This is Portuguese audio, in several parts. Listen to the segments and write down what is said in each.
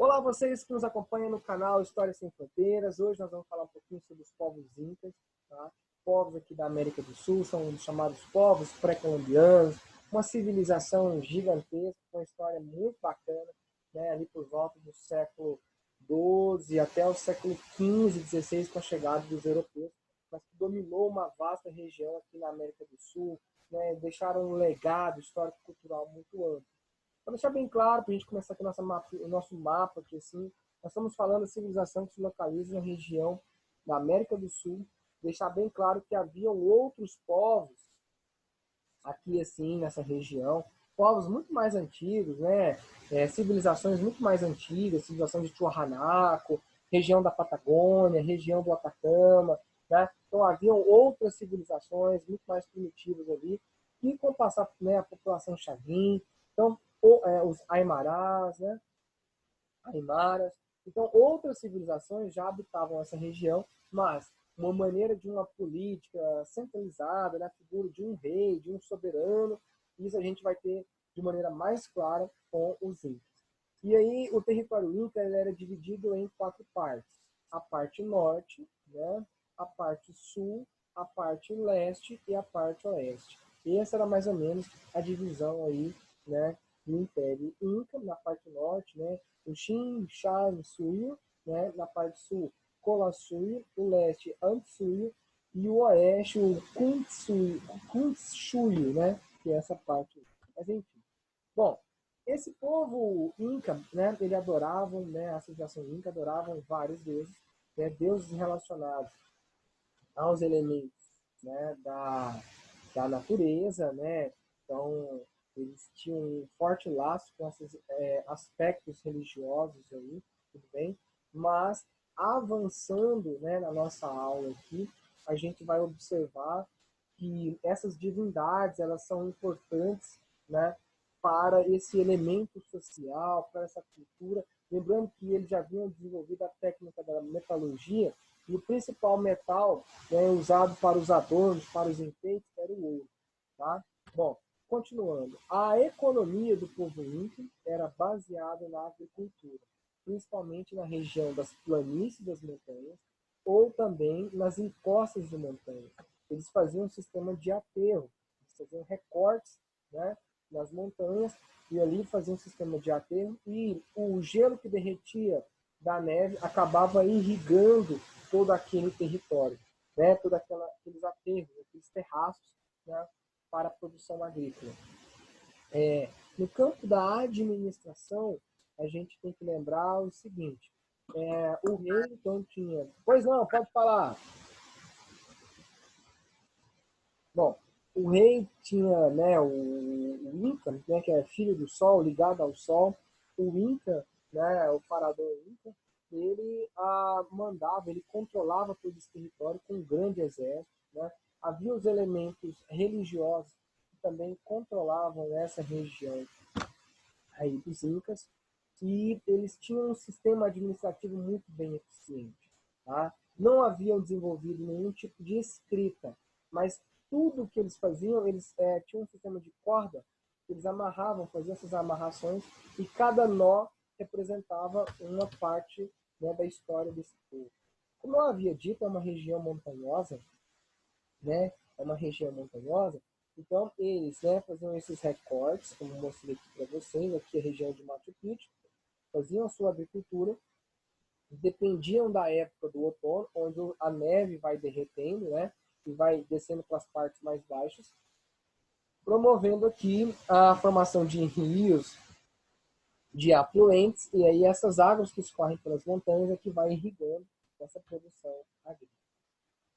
Olá, vocês que nos acompanham no canal História Sem Fronteiras. Hoje nós vamos falar um pouquinho sobre os povos incas, tá? Povos aqui da América do Sul, são os chamados povos pré-colombianos, uma civilização gigantesca, com uma história muito bacana, né? Ali por volta do século XII até o século XV, XVI, com a chegada dos europeus, mas que dominou uma vasta região aqui na América do Sul, né? Deixaram um legado histórico-cultural muito amplo. Para deixar bem claro, para a gente começar aqui o nosso mapa, aqui, assim, nós estamos falando de civilização que se localiza na região da América do Sul, deixar bem claro que haviam outros povos aqui, assim, nessa região, povos muito mais antigos, né? Civilizações muito mais antigas, civilização de Tiwanaku, região da Patagônia, região do Atacama, né? Então haviam outras civilizações muito mais primitivas ali, e com o passar, né, a população Xagin, então os Aimarás, né? Aimaras. Então, outras civilizações já habitavam essa região, mas uma maneira de uma política centralizada, na figura de um rei, de um soberano, isso a gente vai ter de maneira mais clara com os incas. E aí, o território inca ele era dividido em quatro partes. A parte norte, né? A parte sul, a parte leste e a parte oeste. E essa era mais ou menos a divisão aí, né, do Império Inca, na parte norte, né? O Xin, Shan, Suyo, né? Na parte sul, Colasuyo, o leste, Antsuyo, e o oeste, o Kuntsuyo, né? Que é essa parte. Mas enfim. Bom, esse povo Inca, né? Ele adoravam, né? A civilização Inca adoravam vários deuses, né? Deuses relacionados aos elementos, né? Da natureza, né? Então, eles tinham um forte laço com esses aspectos religiosos aí, tudo bem? Mas, avançando, né, na nossa aula aqui, a gente vai observar que essas divindades, elas são importantes, né, para esse elemento social, para essa cultura. Lembrando que eles já haviam desenvolvido a técnica da metalurgia, e o principal metal, né, usado para os adornos, para os enfeites, era o ouro. Tá? Bom, continuando. A economia do povo inca era baseada na agricultura, principalmente na região das planícies das montanhas ou também nas encostas de montanhas. Eles faziam um sistema de aterro, eles faziam recortes, né, nas montanhas e ali faziam um sistema de aterro, e o gelo que derretia da neve acabava irrigando todo aquele território, né, todos aqueles aterros, aqueles terraços, né, para a produção agrícola. No campo da administração, a gente tem que lembrar o seguinte: o rei então tinha. Pois não, pode falar. Bom, o rei tinha, né, o Inca, né, que é filho do Sol, ligado ao Sol. O Inca, né, o faraó Inca, ele mandava, ele controlava todo esse território com um grande exército. Né? Havia os elementos religiosos que também controlavam essa região aí dos Incas, e eles tinham um sistema administrativo muito bem eficiente. Tá? Não haviam desenvolvido nenhum tipo de escrita, mas tudo que eles faziam, eles tinham um sistema de corda, eles amarravam, faziam essas amarrações, e cada nó representava uma parte, né, da história desse povo. Como eu havia dito, é uma região montanhosa, né? É uma região montanhosa, então eles, né, faziam esses recortes, como eu mostrei aqui para vocês, aqui a região de Machu Picchu, faziam a sua agricultura, dependiam da época do outono, onde a neve vai derretendo, né, e vai descendo para as partes mais baixas, promovendo aqui a formação de rios, de afluentes, e aí essas águas que escorrem pelas montanhas é que vai irrigando essa produção agrícola.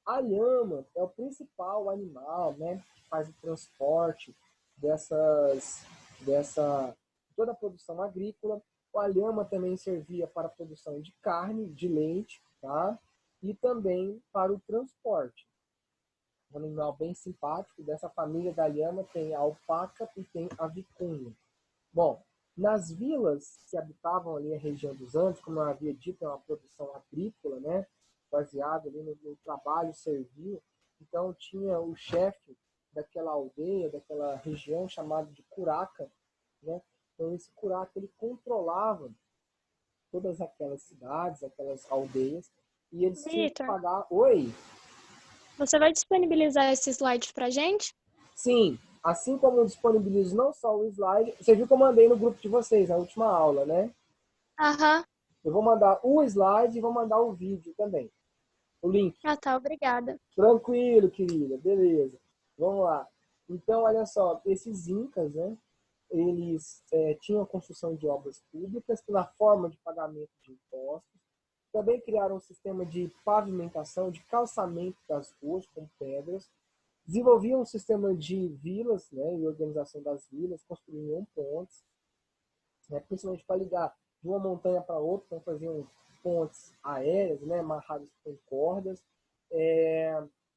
A lhama é o principal animal, né, que faz o transporte dessa toda a produção agrícola. A lhama também servia para a produção de carne, de leite, tá? E também para o transporte. Um animal bem simpático. Dessa família da lhama tem a alpaca e tem a vicunha. Bom, nas vilas que habitavam ali a região dos Andes, como eu havia dito, é uma produção agrícola, né? Baseado ali no trabalho servil. Então tinha o chefe daquela aldeia, daquela região chamado de curaca, né? Então esse curaca ele controlava todas aquelas cidades, aquelas aldeias, e eles tinham que Vitor, pagar... Oi? você vai disponibilizar esse slide pra gente? Sim, assim como eu disponibilizo não só o slide, você viu que eu mandei no grupo de vocês, na última aula, né? Aham. Eu vou mandar o slide e vou mandar o vídeo também, o link. Ah, tá, obrigada. Tranquilo, querida, beleza. Vamos lá. Então, olha só, esses incas, né? Eles tinham a construção de obras públicas pela forma de pagamento de impostos. Também criaram um sistema de pavimentação, de calçamento das ruas com pedras. Desenvolviam um sistema de vilas, né, e organização das vilas, construíam pontes, né, principalmente para ligar de uma montanha para outra, então faziam pontes aéreas, né, amarradas com cordas.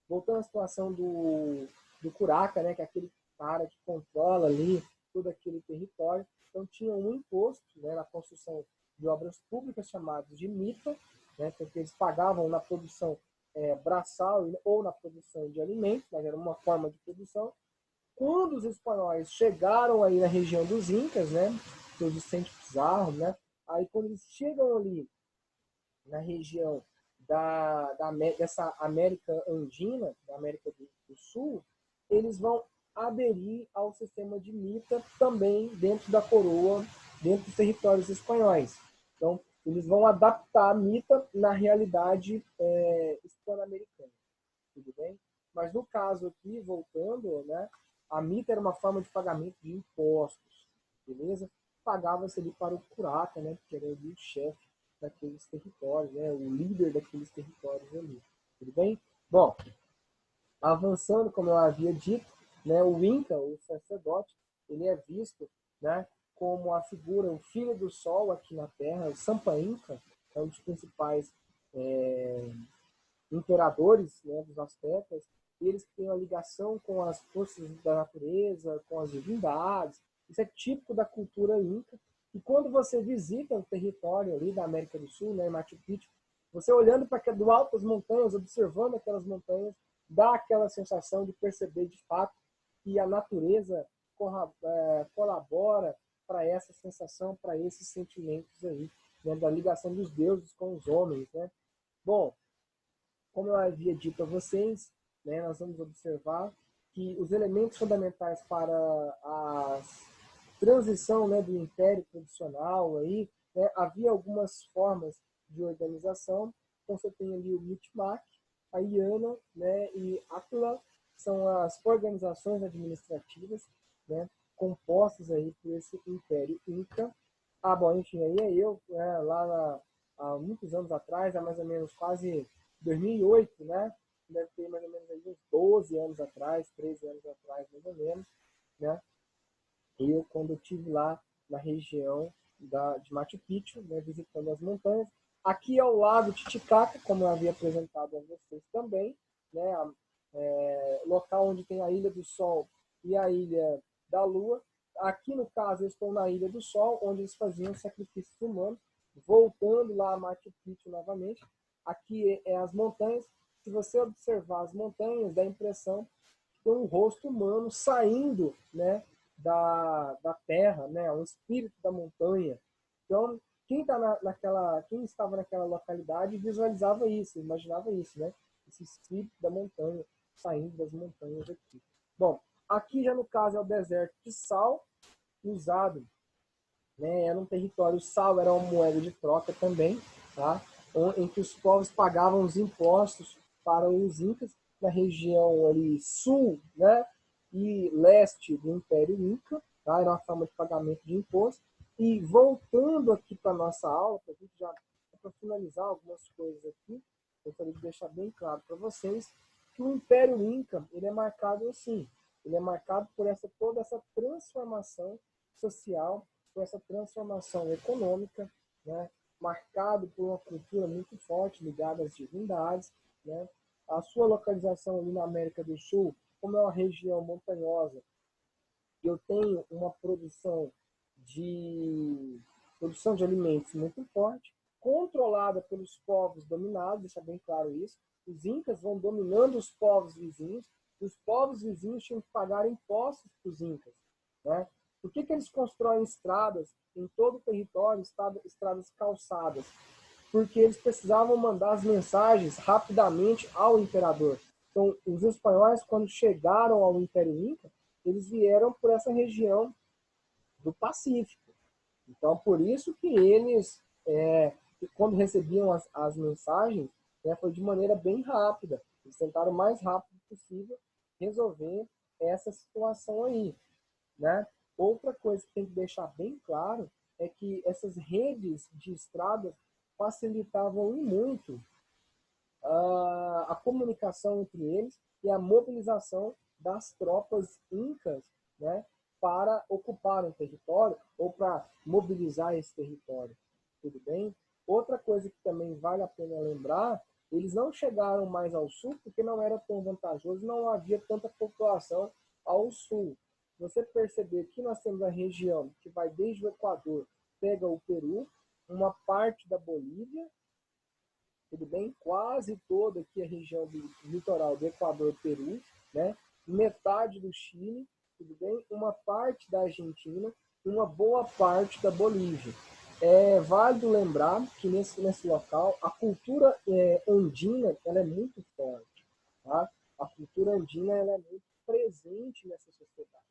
Voltando à situação do curaca, né, que é aquele cara que controla ali todo aquele território. Então tinha um imposto, né, na construção de obras públicas chamado de mita, né, porque eles pagavam na produção braçal ou na produção de alimentos, mas era uma forma de produção. Quando os espanhóis chegaram aí na região dos Incas, né, do Vicente Pizarro, né, aí quando eles chegam ali na região dessa América Andina, da América do Sul, eles vão aderir ao sistema de mita também dentro da coroa, dentro dos territórios espanhóis. Então, eles vão adaptar a mita na realidade hispano-americana. Tudo bem? Mas no caso aqui, voltando, né, a mita era uma forma de pagamento de impostos, beleza? Pagava-se ali para o curaca, né, que era o chefe daqueles territórios, né, o líder daqueles territórios ali. Tudo bem? Bom, avançando, como eu havia dito, né, o Inca, o sacerdote, ele é visto, né, como a figura, o filho do sol aqui na Terra, o Sampa Inca, é um dos principais imperadores, né, dos astecas, e eles têm uma ligação com as forças da natureza, com as divindades. Isso é típico da cultura inca. E quando você visita o território ali da América do Sul, né, Machu Picchu, você olhando para do alto as montanhas, observando aquelas montanhas, dá aquela sensação de perceber de fato que a natureza colabora para essa sensação, para esses sentimentos aí, né, da ligação dos deuses com os homens, né? Bom, como eu havia dito a vocês, né, nós vamos observar que os elementos fundamentais para a transição, né, do Império tradicional, aí, né, havia algumas formas de organização. Então você tem ali o Micmac, a Iana, né, e Atla, são as organizações administrativas, né, compostas aí por esse Império Inca. Ah, bom, enfim, aí eu, né, há muitos anos atrás, há mais ou menos quase 2008, né? Deve ter mais ou menos aí uns 12 anos atrás, 13 anos atrás, mais ou menos, né? Quando eu estive lá na região de Machu Picchu, né, visitando as montanhas. Aqui é o lago Titicaca, como eu havia apresentado a vocês também, né? Local onde tem a Ilha do Sol e a Ilha da Lua. Aqui, no caso, eu estou na Ilha do Sol, onde eles faziam sacrifícios humanos, voltando lá a Machu Picchu novamente. Aqui é as montanhas. Se você observar as montanhas, dá a impressão que tem um rosto humano saindo, né, da terra, né, um espírito da montanha. Então, quem estava naquela localidade visualizava isso, imaginava isso, né? Esse espírito da montanha saindo das montanhas aqui. Bom, aqui já no caso é o deserto de sal, usado, né? Era um território, sal era uma moeda de troca também, tá? Em que os povos pagavam os impostos para os incas na região ali sul, né? E leste do Império Inca, tá? Era uma forma de pagamento de imposto. E voltando aqui para nossa aula, para a gente já para finalizar algumas coisas aqui, eu gostaria de deixar bem claro para vocês que o Império Inca ele é marcado assim, ele é marcado por toda essa transformação social, por essa transformação econômica, né, marcado por uma cultura muito forte ligada às divindades, né, a sua localização ali na América do Sul, como é uma região montanhosa, eu tenho uma produção de alimentos muito forte, controlada pelos povos dominados, deixa bem claro isso. Os incas vão dominando os povos vizinhos, e os povos vizinhos tinham que pagar impostos para os incas, né? Por que eles constroem estradas em todo o território, estradas calçadas? Porque eles precisavam mandar as mensagens rapidamente ao imperador. Então, os espanhóis, quando chegaram ao Império Inca, eles vieram por essa região do Pacífico. Então, por isso que eles, quando recebiam as mensagens, foi de maneira bem rápida. Eles tentaram o mais rápido possível resolver essa situação aí, né? Outra coisa que tem que deixar bem claro é que essas redes de estradas facilitavam e muito a comunicação entre eles e a mobilização das tropas incas, né, para ocupar um território ou para mobilizar esse território. Tudo bem? Outra coisa que também vale a pena lembrar, eles não chegaram mais ao sul porque não era tão vantajoso, não havia tanta população ao sul. Você perceber que nós temos a região que vai desde o Equador, pega o Peru, uma parte da Bolívia, tudo bem? Quase toda aqui a região do litoral do Equador, Peru, né? Metade do Chile, tudo bem? Uma parte da Argentina e uma boa parte da Bolívia. É válido lembrar que nesse local a cultura andina ela é muito forte, tá? A cultura andina ela é muito presente nessa sociedade.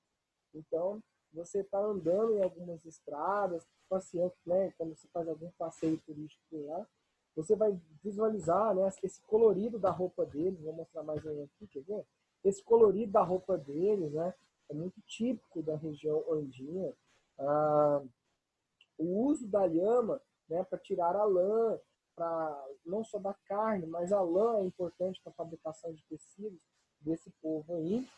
Então, você está andando em algumas estradas, passeando, né? Quando você faz algum passeio turístico lá, você vai visualizar, né, esse colorido da roupa deles. Vou mostrar mais um aqui, quer ver? Esse colorido da roupa deles, né, é muito típico da região andina. O uso da lhama, né, para tirar a lã, não só da carne, mas a lã é importante para a fabricação de tecidos desse povo aí.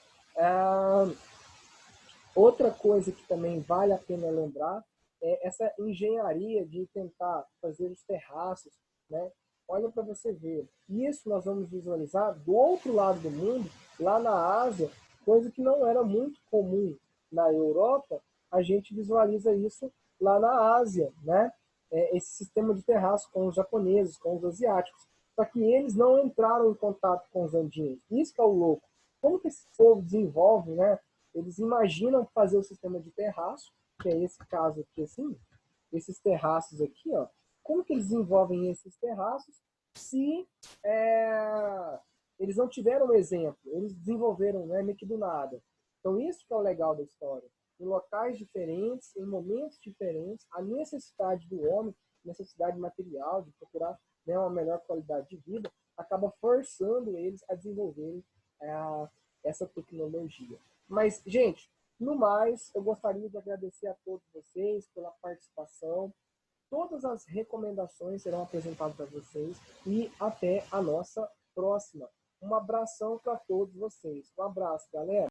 Outra coisa que também vale a pena lembrar é essa engenharia de tentar fazer os terraços, né? Olha para você ver. Isso nós vamos visualizar do outro lado do mundo, lá na Ásia, coisa que não era muito comum na Europa, a gente visualiza isso lá na Ásia, né? Esse sistema de terraço com os japoneses, com os asiáticos. Só que eles não entraram em contato com os andinos. Isso que é o louco. Como que esse povo desenvolve, né? Eles imaginam fazer o sistema de terraço, que é esse caso aqui, assim, esses terraços aqui, ó. Como que eles desenvolvem esses terraços se eles não tiveram um exemplo? Eles desenvolveram, né, meio que do nada. Então, isso que é o legal da história. Em locais diferentes, em momentos diferentes, a necessidade do homem, necessidade material, de procurar, né, uma melhor qualidade de vida, acaba forçando eles a desenvolverem essa tecnologia. Mas, gente, no mais, eu gostaria de agradecer a todos vocês pela participação. Todas as recomendações serão apresentadas a vocês e até a nossa próxima. Um abração para todos vocês. Um abraço, galera.